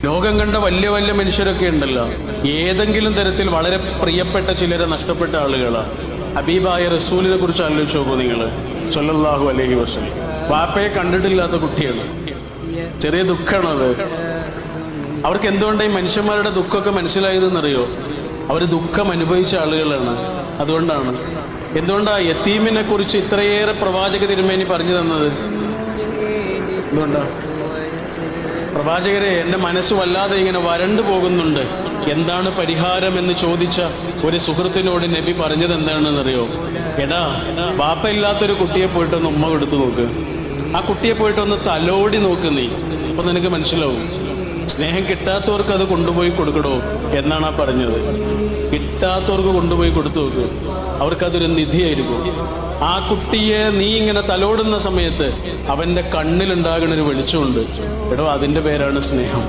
ലോകം കണ്ട വലിയ വലിയ മനുഷ്യരൊക്കെ ഉണ്ടല്ലോ, ഏതെങ്കിലും തരത്തിൽ വളരെ പ്രിയപ്പെട്ട ചിലരെ നഷ്ടപ്പെട്ട ആളുകളാണ്. ഹബീബായ റസൂലിനെ കുറിച്ച് ആലോചിച്ച് നോക്കൂ നിങ്ങൾ. സ്വല്ലല്ലാഹു അലൈഹി വസല്ലം. വാപ്പയെ കണ്ടിട്ടില്ലാത്ത കുട്ടിയാണ്. ചെറിയ ദുഃഖമാണത്. അവർക്ക് എന്തുകൊണ്ടാണ് ഈ മനുഷ്യന്മാരുടെ ദുഃഖമൊക്കെ മനസ്സിലായതെന്നറിയോ? അവർ ദുഃഖം അനുഭവിച്ച ആളുകളാണ്. അതുകൊണ്ടാണ്. എന്തുകൊണ്ടാണ് യതീമിനെ കുറിച്ച് ഇത്രയേറെ പ്രവാചക തിരുമേനി പറഞ്ഞു തന്നത്? എന്തുകൊണ്ടാ? പ്രവാചകരെ, എൻ്റെ മനസ്സ് വല്ലാതെ ഇങ്ങനെ വരണ്ടു പോകുന്നുണ്ട്, എന്താണ് പരിഹാരം എന്ന് ചോദിച്ച ഒരു സുഹൃത്തിനോട് നബി പറഞ്ഞത് എന്താണെന്നറിയോ? എടാ, ബാപ്പ ഇല്ലാത്തൊരു കുട്ടിയെ പോയിട്ടൊന്ന് ഉമ്മ കൊടുത്തു നോക്ക്. ആ കുട്ടിയെ പോയിട്ടൊന്ന് തലോടി നോക്ക് നീ. അപ്പൊ നിനക്ക് മനസ്സിലാവും. സ്നേഹം കിട്ടാത്തവർക്ക് അത് കൊണ്ടുപോയി കൊടുക്കണോ എന്നാണ് ആ പറഞ്ഞത്. കിട്ടാത്തവർക്ക് കൊണ്ടുപോയി കൊടുത്തു നോക്ക്, അവർക്കതൊരു നിധിയായിരിക്കും. ആ കുട്ടിയെ നീ ഇങ്ങനെ തലോടുന്ന സമയത്ത് അവൻ്റെ കണ്ണിലുണ്ടാകുന്ന ഒരു വെളിച്ചമുണ്ട്. എടോ, അതിൻ്റെ പേരാണ് സ്നേഹം.